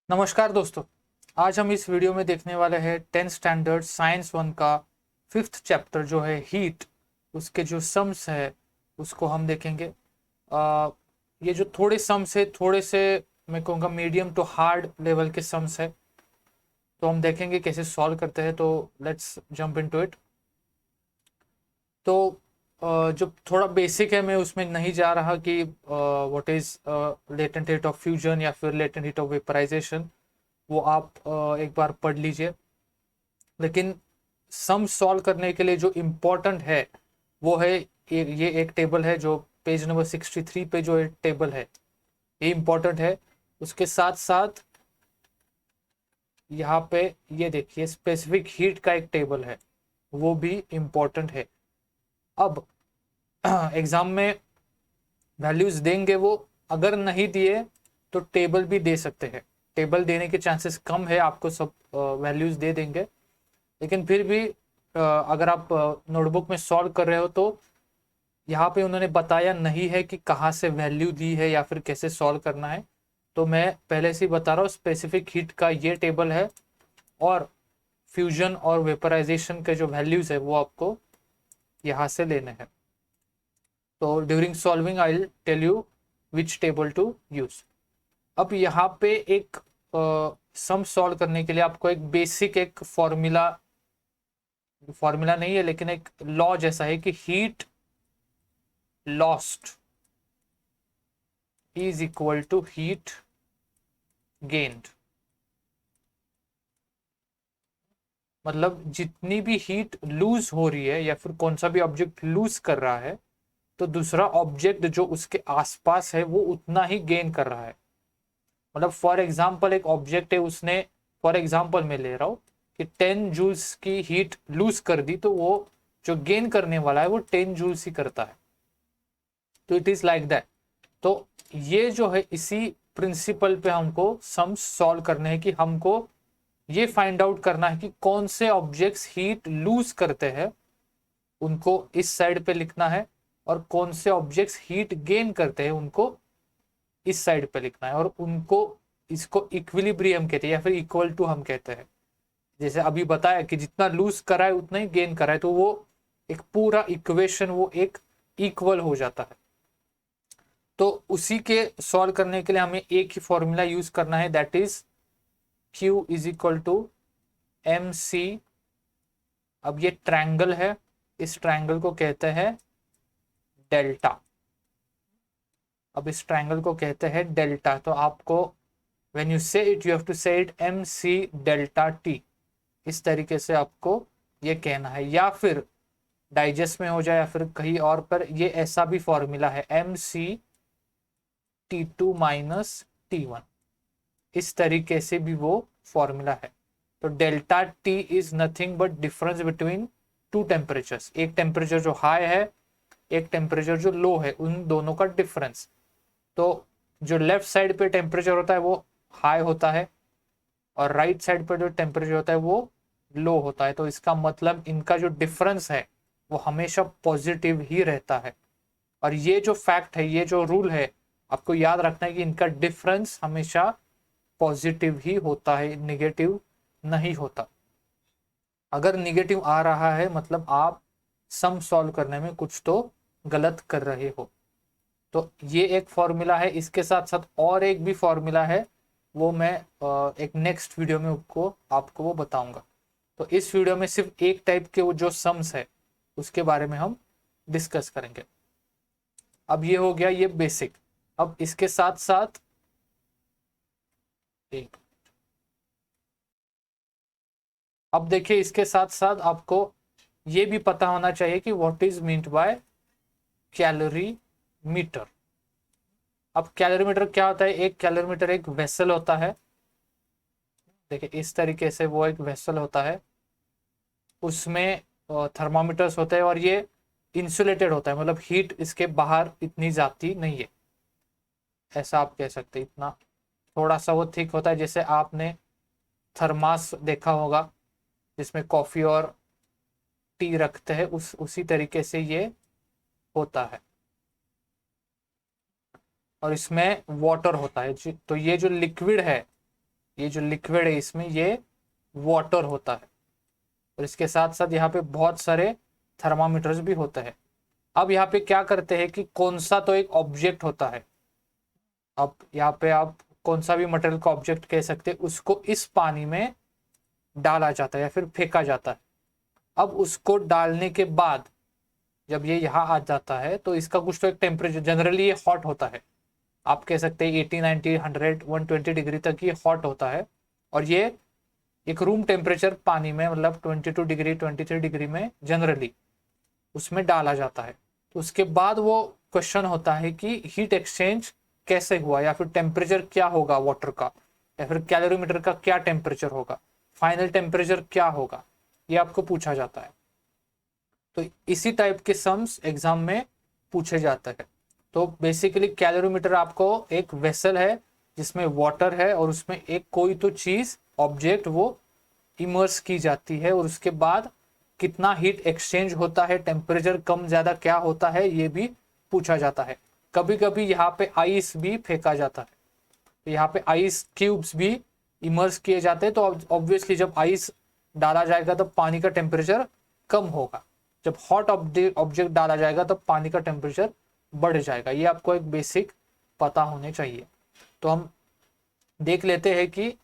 नमस्कार दोस्तों। आज हम इस वीडियो में देखने वाले हैं 10th स्टैंडर्ड साइंस 1 का 5th चैप्टर जो है हीट, उसके जो सम्स है उसको हम देखेंगे। ये जो थोड़े सम्स है, थोड़े से मैं कहूँगा मीडियम टू हार्ड लेवल के सम्स है, तो हम देखेंगे कैसे सॉल्व करते हैं। तो लेट्स जंप इनटू इट। तो जो थोड़ा बेसिक है मैं उसमें नहीं जा रहा कि what is latent heat of fusion या फिर लेटेंट हीट ऑफ वेपराइजेशन, वो आप एक बार पढ़ लीजिए। लेकिन सम सॉल्व करने के लिए जो इम्पोर्टेंट है वो है ये एक टेबल है जो पेज नंबर 63 पे जो एक टेबल है, ये इम्पोर्टेंट है। उसके साथ साथ यहाँ पे ये देखिए स्पेसिफिक हीट का एक टेबल है, वो भी इम्पोर्टेंट है। अब एग्जाम में वैल्यूज देंगे वो, अगर नहीं दिए तो टेबल भी दे सकते हैं। टेबल देने के चांसेस कम है, आपको सब वैल्यूज दे देंगे। लेकिन फिर भी अगर आप नोटबुक में सॉल्व कर रहे हो तो यहाँ पे उन्होंने बताया नहीं है कि कहाँ से वैल्यू दी है या फिर कैसे सॉल्व करना है। तो मैं पहले से ही बता रहा हूँ, स्पेसिफिक हीट का ये टेबल है और फ्यूजन और वेपराइजेशन के जो वैल्यूज है वो आपको यहाँ से लेने हैं। तो during solving I will tell you which table to use. अब यहाँ पे एक सम सॉल्व करने के लिए आपको एक बेसिक एक फॉर्मूला, फॉर्मूला नहीं है लेकिन एक लॉ जैसा है कि heat lost is equal to heat gained. मतलब जितनी भी हीट लूज हो रही है या फिर कौन सा भी ऑब्जेक्ट लूज कर रहा है, तो दूसरा ऑब्जेक्ट जो उसके आसपास है वो उतना ही गेन कर रहा है। मतलब फॉर एग्जाम्पल एक ऑब्जेक्ट है, उसने, फॉर एग्जाम्पल मैं ले रहा हूं कि 10 जूल्स की हीट लूज कर दी, तो वो जो गेन करने वाला है वो 10 जूल्स ही करता है। तो इट इज लाइक दैट। तो ये जो है इसी प्रिंसिपल पे हमको सम सॉल्व करने हैं कि हमको ये फाइंड आउट करना है कि कौन से ऑब्जेक्ट्स हीट लूज करते हैं, उनको इस साइड पे लिखना है, और कौन से ऑब्जेक्ट्स हीट गेन करते हैं उनको इस साइड पे लिखना है। और उनको, इसको इक्विलिब्रियम कहते हैं या फिर इक्वल टू हम कहते हैं। जैसे अभी बताया कि जितना लूज करा है उतना ही गेन करा है, तो वो एक पूरा इक्वेशन वो एक इक्वल हो जाता है। तो उसी के सॉल्व करने के लिए हमें एक ही फॉर्मूला यूज करना है, that is Q is equal to M C. अब ये ट्रायंगल है, इस ट्रायंगल को कहते हैं डेल्टा। अब इस ट्रायंगल को कहते हैं डेल्टा। तो आपको when you say it, you have to say it M C delta T. इस तरीके से आपको ये कहना है, या फिर डाइजेस्ट में हो जाए या फिर कहीं और पर ये ऐसा भी फॉर्मूला है एम सी T2 माइनस T1। इस तरीके से भी वो फॉर्मूला है। तो delta T is nothing but difference between two temperatures. एक टेम्परेचर जो हाई है, एक टेम्परेचर जो लो है, उन दोनों का डिफरेंस। तो जो लेफ्ट साइड पे टेम्परेचर होता है वो हाई होता है, और राइट साइड पर जो टेम्परेचर होता है वो लो होता है। तो इसका मतलब इनका जो डिफरेंस है वो हमेशा पॉजिटिव ही रहता है। और ये जो फैक्ट है, ये जो रूल है, आपको याद रखना है कि इनका डिफरेंस हमेशा पॉजिटिव ही होता है, निगेटिव नहीं होता। अगर निगेटिव आ रहा है मतलब आप सम सॉल्व करने में कुछ तो गलत कर रहे हो। तो ये एक फॉर्मूला है, इसके साथ साथ और एक भी फॉर्मूला है, वो मैं एक नेक्स्ट वीडियो में आपको वो बताऊंगा। तो इस वीडियो में सिर्फ एक टाइप के वो जो सम्स है उसके बारे में हम डिस्कस करेंगे। अब ये हो गया ये बेसिक। अब इसके साथ साथ एक, अब देखिए इसके साथ साथ आपको ये भी पता होना चाहिए कि what is meant by calorie meter. अब कैलोरीमीटर क्या होता है? एक कैलोरीमीटर एक वेसल होता है। देखिए इस तरीके से वो एक वेसल होता है, उसमें थर्मामीटर्स होते हैं, और ये इंसुलेटेड होता है, मतलब हीट इसके बाहर इतनी जाती नहीं है, ऐसा आप कह सकते हैं। इतना थोड़ा सा वो थिक होता है, जैसे आपने थर्मास देखा होगा जिसमें कॉफी और टी रखते हैं, उसी तरीके से ये होता है। और इसमें वाटर होता है। तो ये जो लिक्विड है ये जो लिक्विड है इसमें ये वाटर होता है, और इसके साथ साथ यहाँ पे बहुत सारे थर्मामीटर्स भी होते हैं। अब यहाँ पे क्या करते हैं कि कौन सा तो एक ऑब्जेक्ट होता है, अब यहाँ पे आप कौन सा भी मटेरियल का ऑब्जेक्ट कह सकते हैं, उसको इस पानी में डाला जाता है या फिर फेंका जाता है। अब उसको डालने के बाद जब ये यहाँ आ जाता है तो इसका कुछ तो एक टेम्परेचर, जनरली ये हॉट होता है, आप कह सकते हैं 80 90 100 120 डिग्री तक ये हॉट होता है। और ये एक रूम टेम्परेचर पानी में, मतलब 22 डिग्री 23 डिग्री में जनरली उसमें डाला जाता है। तो उसके बाद वो क्वेश्चन होता है कि हीट एक्सचेंज कैसे हुआ, या फिर टेम्परेचर क्या होगा वाटर का, या फिर कैलोरीमीटर का क्या टेम्परेचर होगा, फाइनल टेम्परेचर क्या होगा, ये आपको पूछा जाता है। तो इसी टाइप के सम्स एग्जाम में पूछे जाते हैं। तो बेसिकली कैलोरीमीटर आपको एक वेसल है जिसमें वाटर है और उसमें एक कोई तो चीज ऑब्जेक्ट वो इमर्स की जाती है, और उसके बाद कितना हीट एक्सचेंज होता है, टेम्परेचर कम ज्यादा क्या होता है, ये भी पूछा जाता है। कभी कभी यहाँ पे आइस भी फेंका जाता है, तो यहाँ पे आइस क्यूब्स भी इमर्स किए जाते हैं। तो ऑब्वियसली जब आइस डाला जाएगा तब पानी का टेम्परेचर कम होगा, जब हॉट ऑब्जेक्ट डाला जाएगा तब पानी का टेम्परेचर बढ़ जाएगा। ये आपको एक बेसिक पता होने चाहिए। तो हम देख लेते हैं कि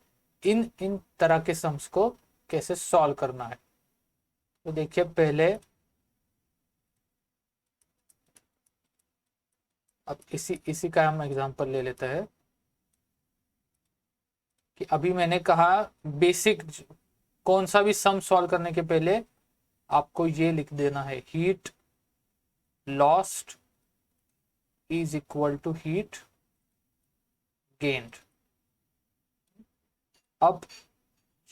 इन इन तरह के सम्स को कैसे सॉल्व करना है। तो देखिए पहले, अब इसी का हम एग्जांपल ले लेते हैं कि अभी मैंने कहा बेसिक कौन सा भी सम सॉल्व करने के पहले आपको ये लिख देना है, heat lost is equal to heat gained. अब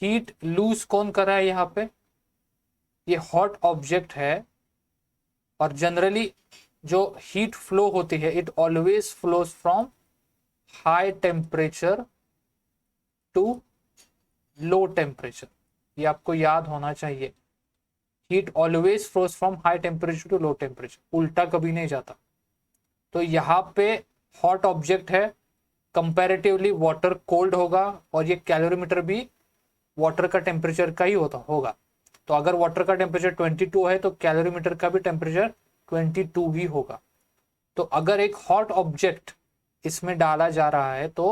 हीट लूज कौन कर रहा है यहाँ पे, ये हॉट ऑब्जेक्ट है, और जनरली जो हीट फ्लो होती है it always flows from high temperature to low temperature, ये आपको याद होना चाहिए। Heat always flows from high temperature to low temperature, उल्टा कभी नहीं जाता। तो यहाँ पे हॉट ऑब्जेक्ट है, कंपैरेटिवली वाटर कोल्ड होगा, और ये कैलोरीमीटर भी वाटर का टेम्परेचर का ही होगा। तो अगर वाटर का टेम्परेचर 22 है तो कैलोरीमीटर का भी टेम्परेचर 22 ही होगा। तो अगर एक हॉट ऑब्जेक्ट इसमें डाला जा रहा है तो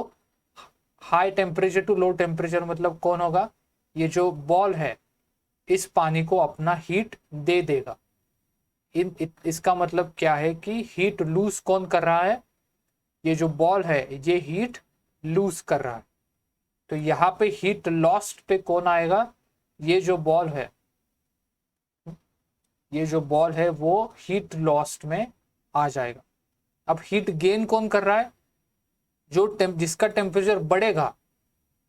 high temperature to low temperature मतलब कौन होगा, ये जो बॉल है इस पानी को अपना हीट दे देगा। इसका मतलब क्या है कि हीट लूज कौन कर रहा है, ये जो बॉल है ये हीट लूज कर रहा है। तो यहाँ पे हीट लॉस्ट पे कौन आएगा, ये जो बॉल है, ये जो बॉल है वो हीट लॉस्ट में आ जाएगा। अब हीट गेन कौन कर रहा है, जिसका टेम्परेचर बढ़ेगा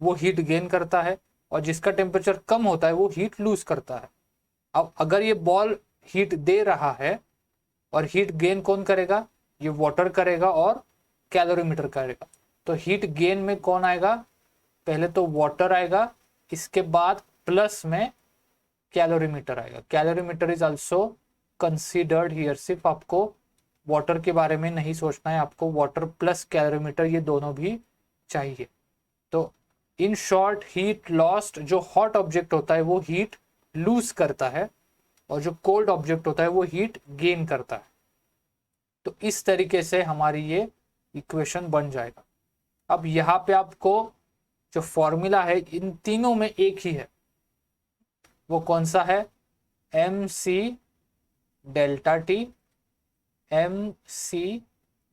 वो हीट गेन करता है, और जिसका टेम्परेचर कम होता है वो हीट लूज करता है। अब अगर ये बॉल हीट दे रहा है, और हीट गेन कौन करेगा, ये वाटर करेगा और कैलोरीमीटर करेगा। तो हीट गेन में कौन आएगा, पहले तो वाटर आएगा, इसके बाद प्लस में कैलोरीमीटर आएगा। Calorimeter is also considered here, सिर्फ आपको वाटर के बारे में नहीं सोचना है, आपको वाटर प्लस कैलोरीमीटर ये दोनों भी चाहिए। तो इन शॉर्ट हीट लॉस्ट, जो हॉट ऑब्जेक्ट होता है वो हीट लूज करता है, और जो कोल्ड ऑब्जेक्ट होता है वो हीट गेन करता है। तो इस तरीके से हमारी ये इक्वेशन बन जाएगा। अब यहाँ पे आपको जो फॉर्मूला है इन तीनों में एक ही है, वो कौन सा है, M C delta T, M C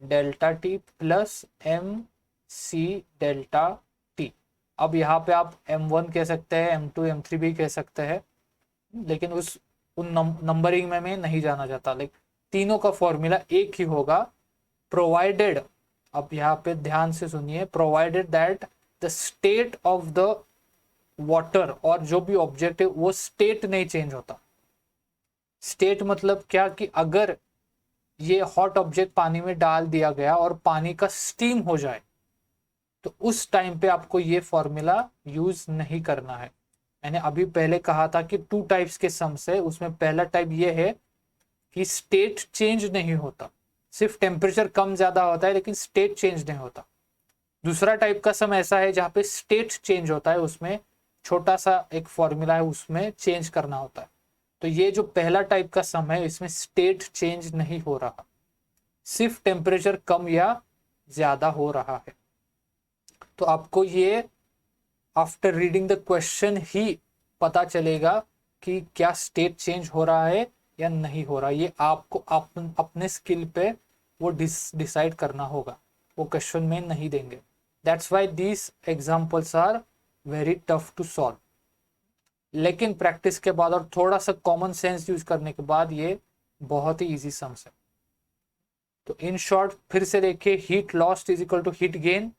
delta T plus M C delta T. अब यहाँ पे आप m1 कह सकते हैं, m2 m3 भी कह सकते हैं, लेकिन उन नंबरिंग में मैं नहीं जाना चाहता। लेकिन तीनों का फॉर्मूला एक ही होगा, प्रोवाइडेड, अब यहाँ पे ध्यान से सुनिए, provided that the state of the water, और जो भी ऑब्जेक्ट है वो स्टेट नहीं चेंज होता। स्टेट मतलब क्या, कि अगर ये हॉट ऑब्जेक्ट पानी में डाल दिया गया और पानी का स्टीम हो जाए तो उस टाइम पे आपको ये फॉर्मूला यूज नहीं करना है। मैंने अभी पहले कहा था कि 2 टाइप्स के सम्स है, उसमें पहला टाइप ये है कि स्टेट चेंज नहीं होता, सिर्फ टेम्परेचर कम ज्यादा होता है लेकिन स्टेट चेंज नहीं होता। दूसरा टाइप का सम ऐसा है जहाँ पे स्टेट चेंज होता है, उसमें छोटा सा एक फॉर्मूला है उसमें चेंज करना होता है। तो ये जो पहला टाइप का सम है इसमें स्टेट चेंज नहीं हो रहा, सिर्फ टेम्परेचर कम या ज्यादा हो रहा है। तो आपको ये आफ्टर रीडिंग द क्वेश्चन ही पता चलेगा कि क्या स्टेट चेंज हो रहा है या नहीं हो रहा। ये आपको अपने स्किल पे वो डिसाइड करना होगा, वो क्वेश्चन में नहीं देंगे। That's why these examples are very tough to solve. लेकिन प्रैक्टिस के बाद और थोड़ा सा कॉमन सेंस यूज करने के बाद ये बहुत ही इजी सम्स है। तो इन शॉर्ट फिर से देखिए, heat lost is equal to heat gain.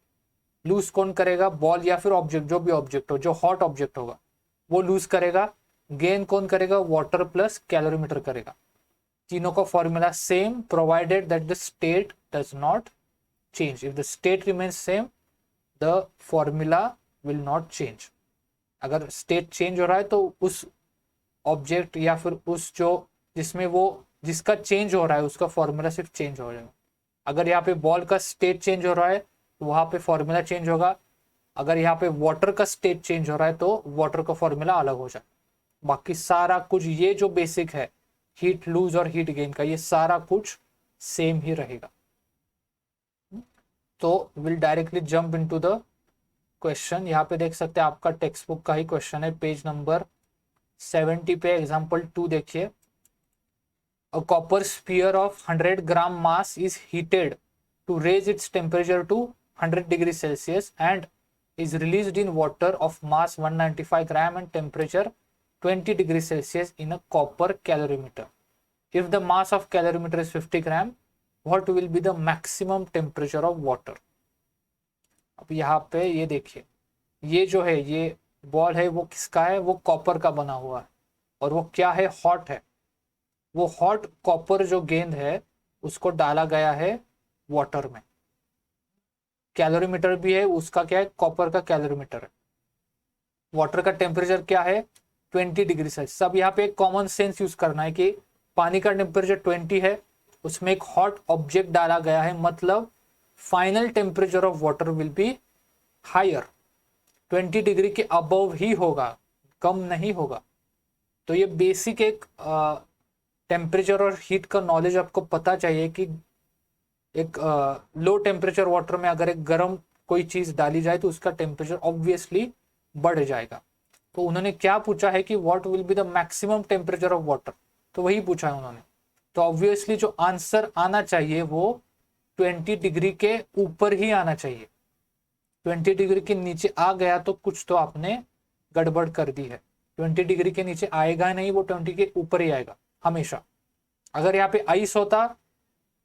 Lose कौन करेगा? बॉल या फिर ऑब्जेक्ट, जो भी ऑब्जेक्ट हो, जो हॉट ऑब्जेक्ट होगा वो लूज करेगा। गेन कौन करेगा? वाटर प्लस कैलोरीमीटर करेगा। तीनों का formula same, provided that the state does not change. If the state remains same the formula will not change. अगर स्टेट चेंज हो रहा है तो उस ऑब्जेक्ट या फिर उस जो जिसमें वो जिसका चेंज हो रहा है उसका फॉर्मूला सिर्फ चेंज हो जाएगा। अगर यहाँ पे बॉल का स्टेट चेंज हो रहा है तो वहां पे फॉर्मूला चेंज होगा। अगर यहाँ पे वाटर का स्टेट चेंज हो रहा है तो वाटर का फॉर्मूला अलग हो जाएगा। बाकी सारा कुछ ये जो बेसिक है हीट लूज और हीट गेन का, ये सारा कुछ सेम ही रहेगा। तो will directly jump into the question. यहाँ पे देख सकते हैं आपका टेक्स्ट बुक का ही क्वेश्चन है, पेज नंबर 70 पे एग्जाम्पल 2 देखिए। A copper sphere of 100 gram mass is heated to raise its temperature to 100 degrees Celsius and is released in water of mass 195 gram and temperature 20 degrees Celsius in a copper calorimeter. If the mass of calorimeter is 50 gram, what will be the maximum temperature of water? अब यहाँ पे ये देखिए, ये जो है ये ball है वो किसका है? वो कॉपर का बना हुआ है और वो क्या है? हॉट है। वो हॉट कॉपर जो गेंद है उसको डाला गया है वाटर में। कैलोरीमीटर भी है उसका, क्या है? कॉपर का कैलोरीमीटर है। वाटर का टेम्परेचर क्या है? 20 डिग्री सेल्सियस। अब यहाँ पे एक कॉमन सेंस यूज करना है कि पानी का टेम्परेचर 20 है, उसमें एक हॉट ऑब्जेक्ट डाला गया है, मतलब final temperature of water will be higher, 20 degree के अबव ही होगा, कम नहीं होगा। तो ये बेसिक एक टेम्परेचर और हीट का नॉलेज आपको पता चाहिए कि एक लो टेम्परेचर वाटर में अगर एक गर्म कोई चीज डाली जाए तो उसका टेम्परेचर ऑब्वियसली बढ़ जाएगा। तो उन्होंने क्या पूछा है कि what will be the maximum temperature of water, तो वही पूछा है उन्होंने। तो ऑब्वियसली जो आंसर आना चाहिए वो 20 डिग्री के ऊपर ही आना चाहिए। 20 डिग्री के नीचे आ गया तो कुछ तो आपने गड़बड़ कर दी है। 20 डिग्री के नीचे आएगा नहीं, वो 20 के ऊपर ही आएगा हमेशा। अगर यहाँ पे आइस होता,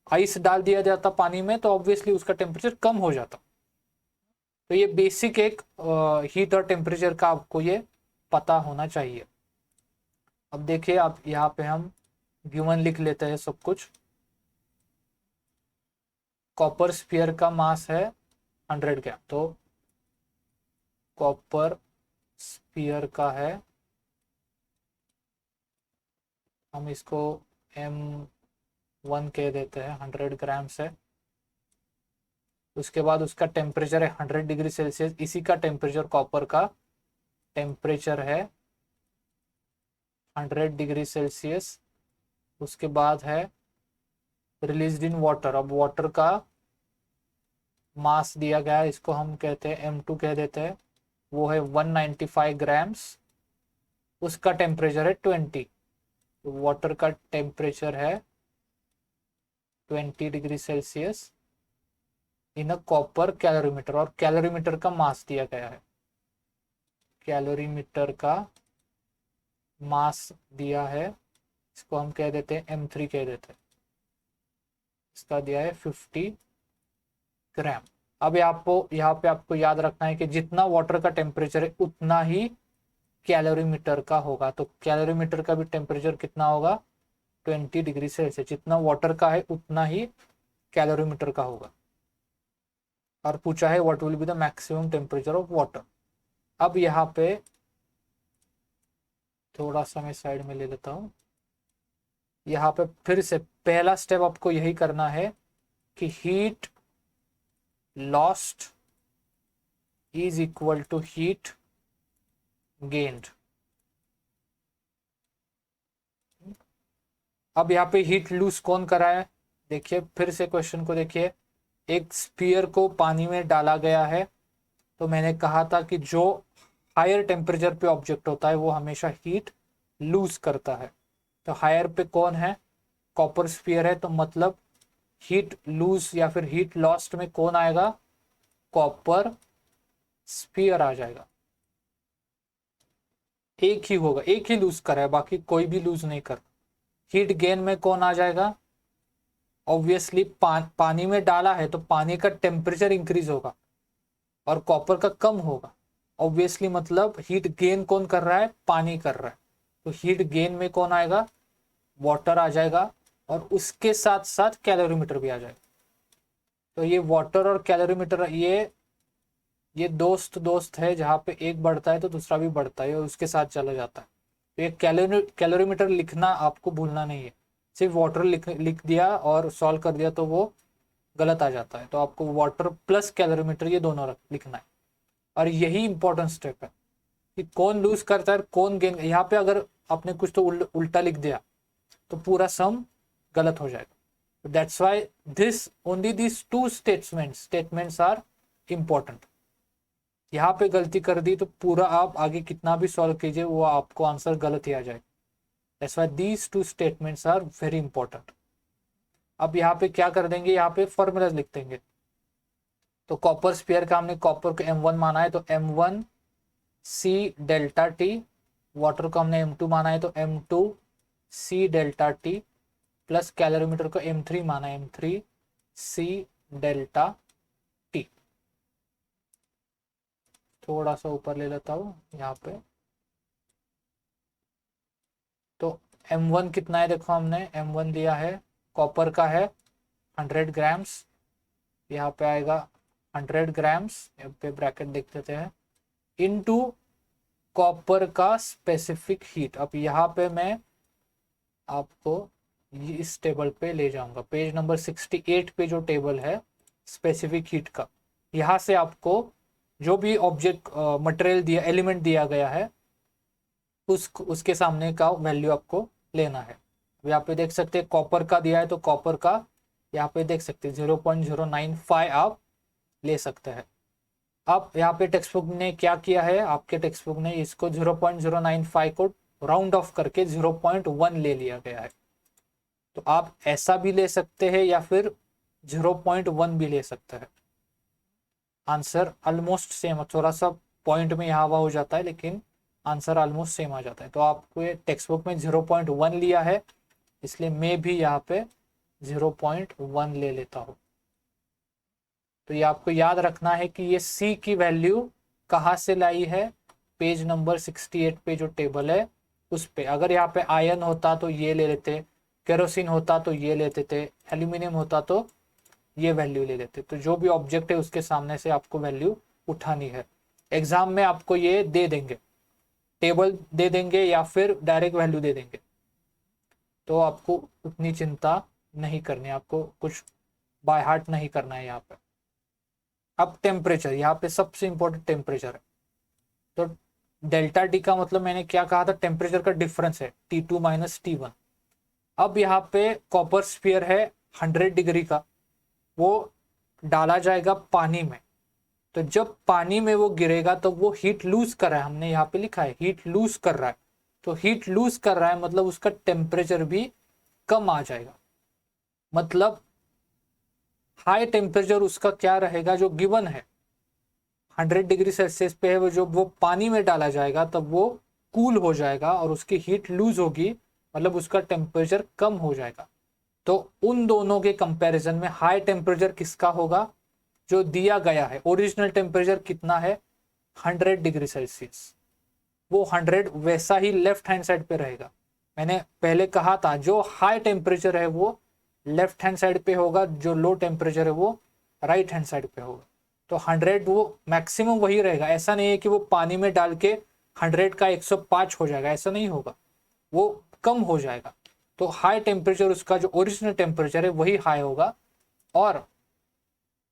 आइस डाल दिया जाता पानी में, तो ऑब्वियसली उसका टेम्परेचर कम हो जाता। तो ये बेसिक एक हीट और टेम्परेचर का आपको ये पता होना चाहिए। अब देखिए, आप यहाँ पे हम गिवन लिख लेते हैं सब कुछ। कॉपर स्फीयर का मास है 100 ग्राम, तो कॉपर स्फीयर का है, हम इसको M1 कह देते हैं, 100 ग्राम से। उसके बाद उसका टेम्परेचर है 100 डिग्री सेल्सियस। इसी का टेम्परेचर, कॉपर का टेम्परेचर है 100 डिग्री सेल्सियस। उसके बाद है रिलीज्ड इन वाटर। अब वाटर का मास दिया गया है, इसको हम कहते हैं M2 कह देते हैं, वो है 195 ग्राम्स। उसका टेम्परेचर है 20। तो वाटर का टेम्परेचर है 20 degree Celsius in a copper calorimeter, और कैलोरीमीटर का मास दिया गया है। कैलोरीमीटर का मास दिया है, इसको हम कह देते हैं M3 कह देते हैं। इसका दिया है 50 ग्राम। अब यहाँ पे आपको याद रखना है कि जितना वाटर का टेम्परेचर है उतना ही कैलोरीमीटर का होगा। तो कैलोरीमीटर का भी टेम्परेचर कितना होगा? 20 डिग्री सेल्सियस। जितना वाटर का है उतना ही कैलोरीमीटर का होगा। और पूछा है what will be the maximum temperature of water. अब यहाँ पे थोड़ा सा मैं साइड में ले लेता हूँ। यहाँ पे फिर से पहला स्टेप आपको यही करना है कि heat lost is equal to heat gained. अब यहाँ पे हीट लूज कौन करा है, देखिए फिर से क्वेश्चन को देखिए। एक स्पीयर को पानी में डाला गया है, तो मैंने कहा था कि जो हायर टेम्परेचर पे ऑब्जेक्ट होता है वो हमेशा हीट लूज करता है। तो हायर पे कौन है, कॉपर स्पीयर है, तो मतलब हीट लूज या फिर हीट लॉस्ट में कौन आएगा, कॉपर स्पीयर आ जाएगा। एक ही होगा, एक ही लूज करा है, बाकी कोई भी लूज नहीं कर। हीट गेन में कौन आ जाएगा, ऑब्वियसली पानी में डाला है तो पानी का टेम्परेचर इंक्रीज होगा और कॉपर का कम होगा। ऑब्वियसली मतलब हीट गेन कौन कर रहा है, पानी कर रहा है, तो हीट गेन में कौन आएगा, वाटर आ जाएगा, और उसके साथ साथ कैलोरीमीटर भी आ जाएगा। तो ये वाटर और कैलोरीमीटर ये दोस्त दोस्त है, जहाँ पे एक बढ़ता है तो दूसरा भी बढ़ता है और उसके साथ चला जाता है। तो ये कैलोरीमीटर लिखना आपको भूलना नहीं है। सिर्फ वाटर लिख दिया और सॉल्व कर दिया तो वो गलत आ जाता है। तो आपको वाटर प्लस कैलोरीमीटर ये दोनों लिखना है, और यही इंपॉर्टेंट स्टेप है कि कौन लूज करता है कौन गेन। यहाँ पे अगर आपने कुछ तो उल्टा लिख दिया तो पूरा सम गलत हो जाएगा। That's why this only this two statements are important. यहाँ पे गलती कर दी तो पूरा आप आगे कितना भी सॉल्व कीजिए वो आपको आंसर गलत ही आ जाएगा। That's why these two statements are very important. अब यहाँ पे क्या कर देंगे, यहाँ पे फॉर्मूला लिख देंगे। तो कॉपर स्फीयर का हमने कॉपर को M1 माना है तो M1 C delta T, water को हमने M2 माना है तो M2 C delta T, plus calorimeter को M3 माना है M3 C डेल्टा टी। थोड़ा सा ऊपर ले लेता हूँ यहाँ पे। तो M1 कितना है, देखो हमने M1 दिया है, कॉपर का है 100 ग्राम्स, यहाँ पे आएगा 100 ग्राम्स, यहाँ पे ब्रैकेट देख देते हैं, इनटू कॉपर का स्पेसिफिक हीट। अब यहाँ पे मैं आपको इस टेबल पे ले जाऊंगा, पेज नंबर 68 पे जो टेबल है स्पेसिफिक हीट का, यहाँ से आपको जो भी ऑब्जेक्ट मटेरियल दिया, एलिमेंट दिया गया है उसके सामने का वैल्यू आपको लेना है। यहाँ पे देख सकते हैं कॉपर का दिया है तो कॉपर का यहाँ पे देख सकते हैं 0.095 आप ले सकते हैं। अब यहाँ पे टेक्स्ट बुक ने क्या किया है, आपके टेक्स्ट बुक ने इसको 0.095 को राउंड ऑफ करके 0.1 ले लिया गया है। तो आप ऐसा भी ले सकते हैं या फिर 0.1 भी ले सकते हैं। आंसर ऑलमोस्ट सेम, थोड़ा सा पॉइंट में यहाँ हो जाता है लेकिन आंसर ऑलमोस्ट सेम आ जाता है। तो आपको टेक्स्ट बुक में 0.1 लिया है, इसलिए मैं भी यहाँ पे 0.1 ले लेता हूँ। तो ये आपको याद रखना है कि ये C की वैल्यू कहाँ से लाई है, पेज नंबर 68 पे जो टेबल है उस पे। अगर यहाँ पे आयरन होता तो ये ले लेते, केरोसिन होता तो ये लेते थे, एल्यूमिनियम होता तो ये वैल्यू ले लेते। तो जो भी ऑब्जेक्ट है उसके सामने से आपको वैल्यू उठानी है। एग्जाम में आपको ये दे देंगे, टेबल दे देंगे या फिर डायरेक्ट वैल्यू दे देंगे, तो आपको उतनी चिंता नहीं करनी, आपको कुछ बाय हार्ट नहीं करना है यहाँ पे। अब टेम्परेचर, यहाँ पे सबसे इंपॉर्टेंट टेम्परेचर है। तो डेल्टा टी का मतलब मैंने क्या कहा था, टेम्परेचर का डिफरेंस है T2 माइनस T1। अब यहाँ पे कॉपर स्फीयर है 100 डिग्री का, वो डाला जाएगा पानी में। तो जब पानी में वो गिरेगा तो वो हीट लूज कर रहा है, हमने यहाँ पे लिखा है हीट लूज कर रहा है। तो हीट लूज कर रहा है मतलब उसका टेम्परेचर भी कम आ जाएगा। मतलब हाई टेम्परेचर उसका क्या रहेगा, जो गिवन है 100 डिग्री सेल्सियस पे है, वो जो वो पानी में डाला जाएगा तब वो कूल हो जाएगा और उसकी हीट लूज होगी, मतलब उसका टेम्परेचर कम हो जाएगा। तो उन दोनों के कंपैरिजन में हाई टेम्परेचर किसका होगा, जो दिया गया है। ओरिजिनल टेम्परेचर कितना है 100 डिग्री सेल्सियस, वो 100 वैसा ही लेफ्ट हैंड साइड पे रहेगा। मैंने पहले कहा था जो हाई टेम्परेचर है वो लेफ्ट हैंड साइड पे होगा, जो लो टेम्परेचर है वो राइट हैंड साइड पे होगा। तो 100 वो मैक्सिमम वही रहेगा, ऐसा नहीं है कि वो पानी में डाल के 100 का 105 हो जाएगा, ऐसा नहीं होगा, वो कम हो जाएगा। तो हाई टेम्परेचर उसका जो ओरिजिनल टेम्परेचर है वही हाई होगा। और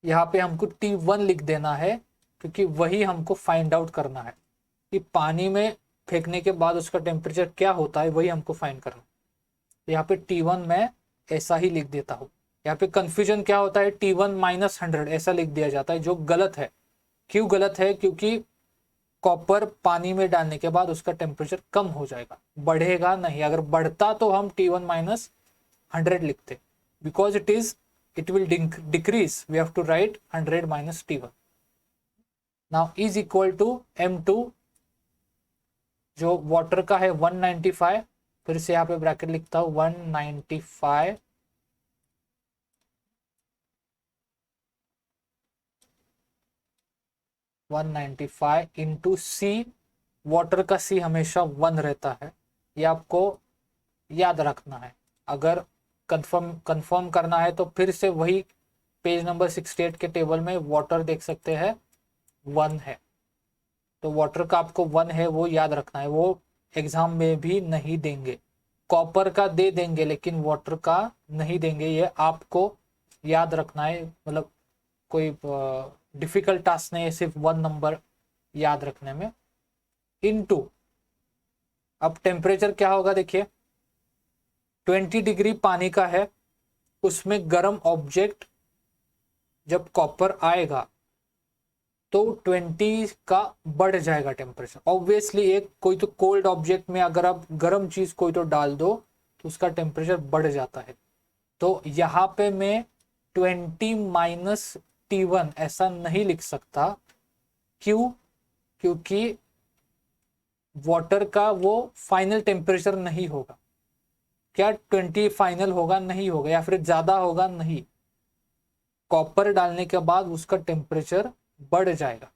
यहाँ पे हमको T1 लिख देना है क्योंकि वही हमको फाइंड आउट करना है कि पानी में फेंकने के बाद उसका टेम्परेचर क्या होता है, वही हमको फाइंड करना है। तो यहाँ पे T1 मैं ऐसा ही लिख देता हूँ। यहाँ पे कंफ्यूजन क्या होता है, T1 माइनस 100 ऐसा लिख दिया जाता है, जो गलत है। क्यों गलत है? क्योंकि कॉपर पानी में डालने के बाद उसका टेम्परेचर कम हो जाएगा, बढ़ेगा नहीं। अगर बढ़ता तो हम T1 माइनस 100 लिखते, because it will decrease, we have to write 100 minus T1। Now is equal to M2, जो वाटर का है 195, फिर से यहाँ पे ब्रैकेट लिखता हूँ 195 इंटू सी। वाटर का सी हमेशा 1 रहता है, ये आपको याद रखना है। अगर कंफर्म करना है तो फिर से वही पेज नंबर 68 के टेबल में वाटर देख सकते हैं 1 है, तो वाटर का आपको 1 है वो याद रखना है। वो एग्जाम में भी नहीं देंगे, कॉपर का दे देंगे लेकिन वाटर का नहीं देंगे, ये आपको याद रखना है। मतलब कोई डिफिकल्ट टास्क नहीं है, सिर्फ 1 नंबर याद रखने में। इनटू, अब टेम्परेचर क्या होगा देखिए, 20 डिग्री पानी का है, उसमें गर्म ऑब्जेक्ट जब कॉपर आएगा तो 20 का बढ़ जाएगा टेम्परेचर। ऑब्वियसली एक कोई तो कोल्ड ऑब्जेक्ट में अगर आप गर्म चीज कोई तो डाल दो तो उसका टेम्परेचर बढ़ जाता है। तो यहाँ पे मैं 20 माइनस T1 ऐसा नहीं लिख सकता। क्यों? क्योंकि वाटर का वो फाइनल टेम्परेचर नहीं होगा। क्या 20 फाइनल होगा? नहीं होगा, या फिर ज्यादा होगा? नहीं। कॉपर डालने के बाद उसका टेम्परेचर बढ़ जाएगा।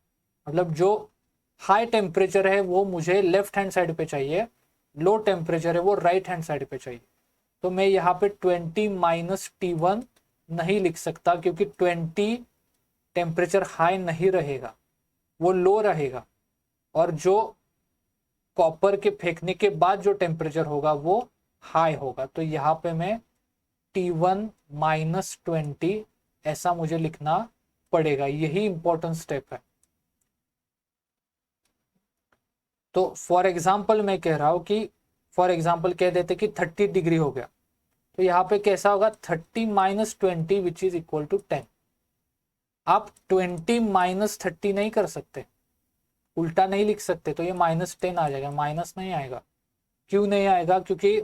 मतलब जो हाई टेम्परेचर है वो मुझे लेफ्ट हैंड साइड पे चाहिए, लो टेम्परेचर है वो राइट हैंड साइड पे चाहिए। तो मैं यहाँ पे 20 माइनस T1 नहीं लिख सकता, क्योंकि 20 टेम्परेचर हाई नहीं रहेगा, वो लो रहेगा। और जो कॉपर के फेंकने के बाद जो टेम्परेचर होगा वो हाई होगा। तो यहाँ पे मैं T1 माइनस 20 ऐसा मुझे लिखना पड़ेगा, यही इंपॉर्टेंट स्टेप है। तो फॉर एग्जाम्पल मैं कह रहा हूं कि फॉर एग्जाम्पल कह देते कि 30 डिग्री हो गया, तो यहाँ पे कैसा होगा, 30 minus 20 which is equal to 10। आप 20 माइनस 30 नहीं कर सकते, उल्टा नहीं लिख सकते, तो ये माइनस 10 आ जाएगा, माइनस नहीं आएगा। क्यों नहीं आएगा? क्योंकि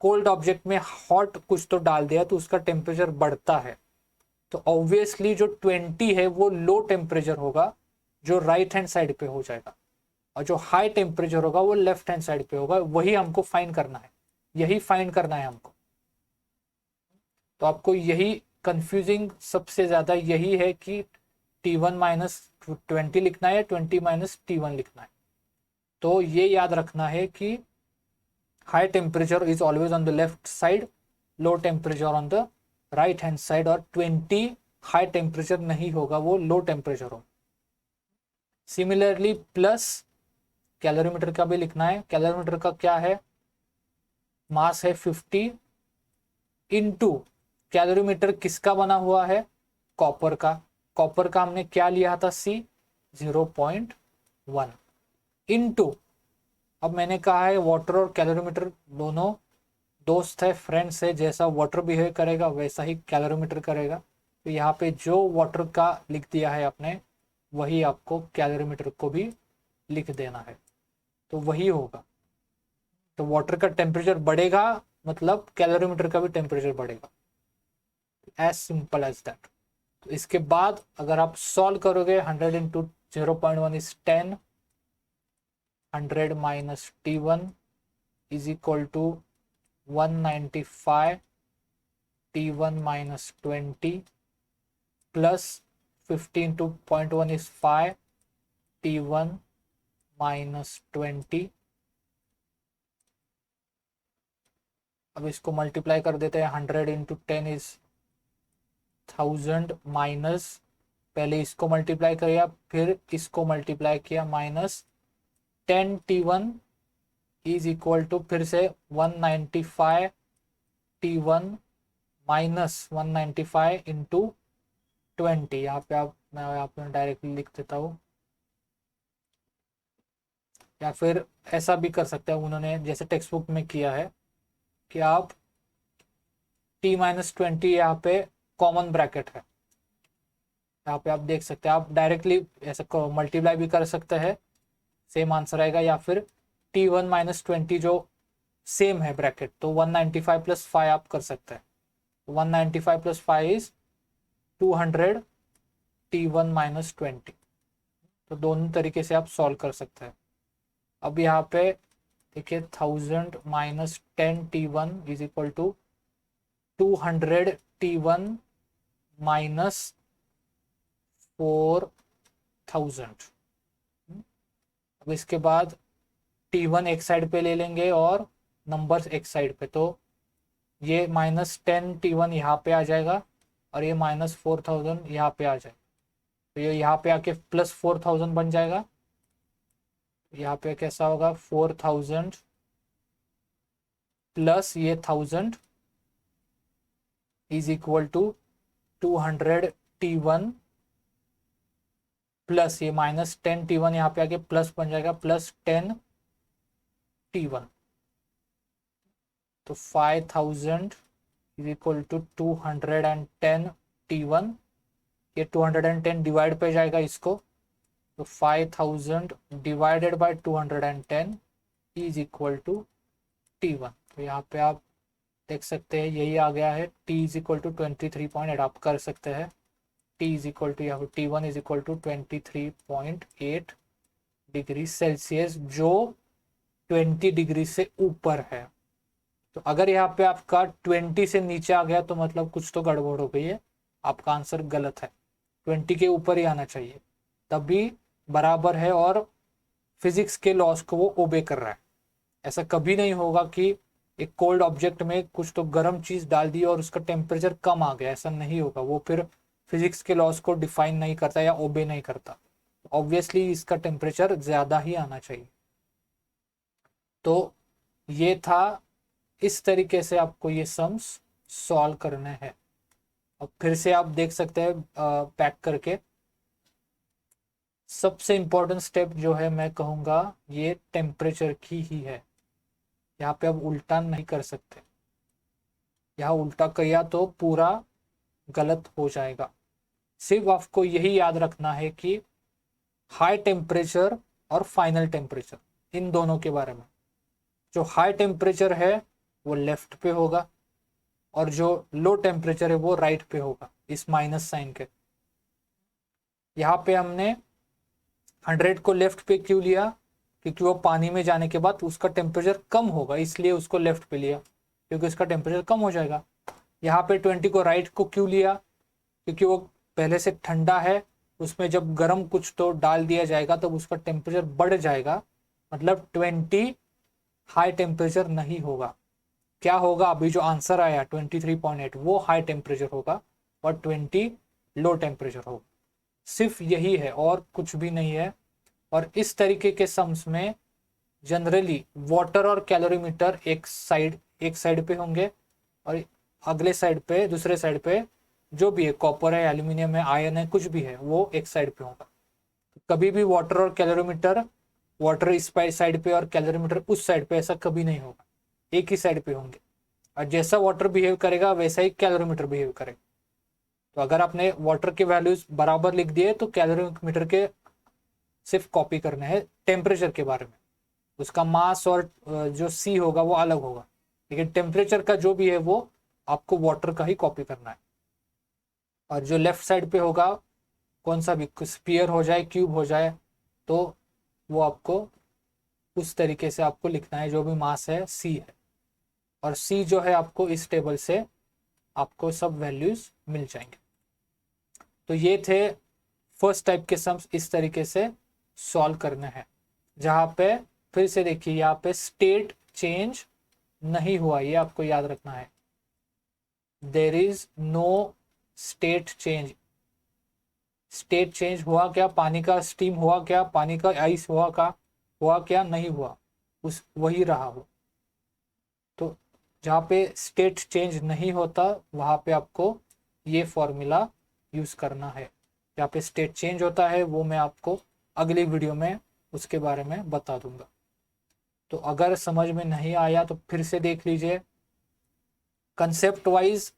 कोल्ड ऑब्जेक्ट में हॉट कुछ तो डाल दिया तो उसका टेम्परेचर बढ़ता है। तो ऑब्वियसली जो 20 है वो लो टेम्परेचर होगा, जो राइट हैंड साइड पे हो जाएगा, और जो हाई टेम्परेचर होगा वो लेफ्ट हैंड साइड पे होगा। वही हमको फाइंड करना है, यही फाइंड करना है हमको। तो आपको यही कंफ्यूजिंग सबसे ज्यादा यही है कि T1 माइनस 20 लिखना है, 20 माइनस T1 लिखना है। तो ये याद रखना है कि high temperature is always on the left side, low temperature on the right hand side, और 20 हाई टेम्परेचर नहीं होगा, वो लो टेम्परेचर होगा। सिमिलरली प्लस कैलोरीमीटर का भी लिखना है। कैलोरीमीटर का क्या है, मास है 50 इंटू, कैलोरीमीटर किसका बना हुआ है, कॉपर का। कॉपर का हमने क्या लिया था, C 0.1 इंटू, अब मैंने कहा है वाटर और कैलोरीमीटर दोनों दोस्त है, फ्रेंड्स है, जैसा वाटर बिहेव करेगा वैसा ही कैलोरीमीटर करेगा। तो यहाँ पे जो वाटर का लिख दिया है आपने, वही आपको कैलोरीमीटर को भी लिख देना है, तो वही होगा। तो वाटर का टेम्परेचर बढ़ेगा मतलब कैलोरीमीटर का भी टेम्परेचर बढ़ेगा, एज सिंपल एज दैट। तो इसके बाद अगर आप सॉल्व करोगे, 100 into 0.1 is 10, 100 minus T1 is equal to 195 T1 minus 20 plus 50 into 0.1 is 5 T1 minus 20। अब इसको मल्टीप्लाई कर देते हैं, 100 इंटू 10 इज 1000 माइनस, पहले इसको मल्टीप्लाई किया फिर इसको मल्टीप्लाई किया, minus 10 T1 is equal to फिर से 195 T1 माइनस 195 इंटू 20। यहाँ पे आप, मैं यहाँ पे डायरेक्टली लिख देता हूँ या फिर ऐसा भी कर सकते हैं उन्होंने जैसे टेक्स्ट बुक में किया है कि आप t-20 यहाँ पे कॉमन ब्रैकेट है, यहाँ पे आप देख सकते हैं, आप डायरेक्टली ऐसा मल्टीप्लाई भी कर सकते हैं, सेम आंसर आएगा, या फिर t1-20 जो सेम है ब्रैकेट तो 195 + 5 आप कर सकते हैं, 195 + 5 इज 200 t1-20। तो दोनों तरीके से आप सॉल्व कर सकते हैं। अब यहाँ पे देखिए 1000 - 10 t1 is equal to 200 t1 - 4000। अब इसके बाद t1 एक साइड पे ले लेंगे और नंबर्स एक साइड पे, तो ये -10 t1 यहाँ पे आ जाएगा और ये -4000 यहाँ पे आ जाएगा, तो ये यहाँ पे आके +4000 बन जाएगा। यहाँ पे कैसा होगा 4000 प्लस ये 1000 is equal to 200 t1 plus ये -10 t1 यहाँ पे आके प्लस बन जाएगा +10 t1, तो 5000 इज इक्वल टू 210 t1, ये 210 डिवाइड पे जाएगा इसको, तो 5000 divided by 210 is equal to t1। तो यहाँ पे आप देख सकते हैं यही आ गया है, t इज इक्वल टू 23.8 आप कर सकते हैं, t इज इक्वल टू यहाँ पे t1 is equal to 23.8 degree Celsius, जो 20 डिग्री से ऊपर है। तो अगर यहाँ पे आपका 20 से नीचे आ गया तो मतलब कुछ तो गड़बड़ हो गई है, आपका आंसर गलत है, 20 के ऊपर ही आना चाहिए, तभी बराबर है और फिजिक्स के लॉस को वो ओबे कर रहा है। ऐसा कभी नहीं होगा कि एक कोल्ड ऑब्जेक्ट में कुछ तो गर्म चीज डाल दी और उसका टेम्परेचर कम आ गया, ऐसा नहीं होगा, वो फिर फिजिक्स के लॉस को डिफाइन नहीं करता या ओबे नहीं करता, ऑब्वियसली इसका टेम्परेचर ज्यादा ही आना चाहिए। तो ये था, इस तरीके से आपको ये सम्स सॉल्व करने हैं। अब फिर से आप देख सकते हैं पैक करके, सबसे इंपॉर्टेंट स्टेप जो है मैं कहूँगा ये टेम्परेचर की ही है। यहाँ पे आप उल्टा नहीं कर सकते, यहाँ उल्टा किया तो पूरा गलत हो जाएगा। सिर्फ आपको यही याद रखना है कि हाई टेम्परेचर और फाइनल टेम्परेचर, इन दोनों के बारे में, जो हाई टेम्परेचर है वो लेफ्ट पे होगा और जो लो टेम्परेचर है वो राइट पे होगा, इस माइनस साइन के। यहाँ पे हमने 100 को लेफ्ट पे क्यों लिया, क्योंकि वो पानी में जाने के बाद उसका टेम्परेचर कम होगा, इसलिए उसको लेफ्ट पे लिया, क्योंकि उसका टेम्परेचर कम हो जाएगा। यहाँ पे 20 को राइट को क्यों लिया, क्योंकि वो पहले से ठंडा है, उसमें जब गर्म कुछ तो डाल दिया जाएगा तब उसका टेम्परेचर बढ़ जाएगा, मतलब 20 हाई टेम्परेचर नहीं होगा। क्या होगा, अभी जो आंसर आया 23.8 वो हाई टेम्परेचर होगा और 20 लो टेम्परेचर होगा, सिर्फ यही है और कुछ भी नहीं है। और इस तरीके के सम्स में जनरली वाटर और कैलोरीमीटर एक साइड पे होंगे और अगले साइड पे, दूसरे साइड पे जो भी है, कॉपर है, एल्यूमिनियम है, आयरन है, कुछ भी है, वो एक साइड पे होगा। कभी भी वाटर और कैलोरीमीटर, वाटर इस साइड पे और कैलोरीमीटर उस साइड पे, ऐसा कभी नहीं होगा, एक ही साइड पे होंगे। और जैसा वाटर बिहेव करेगा वैसा ही कैलोरीमीटर बिहेव करेगा। तो अगर आपने वाटर के वैल्यूज बराबर लिख दिए तो कैलोरीमीटर के सिर्फ कॉपी करने हैं टेम्परेचर के बारे में, उसका मास और जो सी होगा वो अलग होगा, लेकिन टेम्परेचर का जो भी है वो आपको वाटर का ही कॉपी करना है। और जो लेफ्ट साइड पे होगा, कौन सा भी स्फीयर हो जाए, क्यूब हो जाए, तो वो आपको उस तरीके से आपको लिखना है, जो भी मास है सी है, और सी जो है आपको इस टेबल से आपको सब वैल्यूज मिल जाएंगे। तो ये थे फर्स्ट टाइप के सम्स, इस तरीके से सॉल्व करने हैं, जहाँ पे फिर से देखिए यहाँ पे स्टेट चेंज नहीं हुआ, ये आपको याद रखना है, there is no state change. State change हुआ क्या, पानी का स्टीम हुआ क्या, पानी का आइस हुआ क्या, नहीं हुआ, उस वही रहा हो। तो जहाँ पे स्टेट चेंज नहीं होता वहाँ पे आपको ये फॉर्मूला यूज करना है। जहाँ पे स्टेट चेंज होता है वो मैं आपको अगली वीडियो में उसके बारे में बता दूंगा। तो अगर समझ में नहीं आया तो फिर से देख लीजिए। कंसेप्ट वाइज,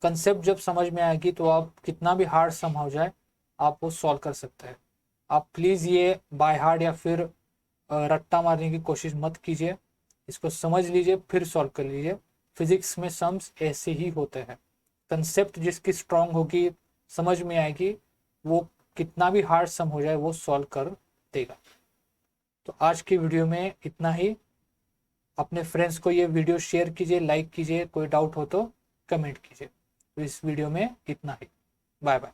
कंसेप्ट जब समझ में आएगी तो आप कितना भी हार्ड सम हो जाए आप वो सॉल्व कर सकते हैं। आप प्लीज़ ये बाय हार्ड या फिर रट्टा मारने की कोशिश मत कीजिए, इसको समझ लीजिए फिर सॉल्व कर लीजिए। फिजिक्स में सम्स ऐसे ही होते हैं। कंसेप्ट जिसकी स्ट्रांग होगी, समझ में आएगी, वो कितना भी हार्ड सम हो जाए वो सॉल्व कर देगा। तो आज की वीडियो में इतना ही। अपने फ्रेंड्स को ये वीडियो शेयर कीजिए, लाइक कीजिए, कोई डाउट हो तो कमेंट कीजिए। तो इस वीडियो में इतना ही। Bye bye.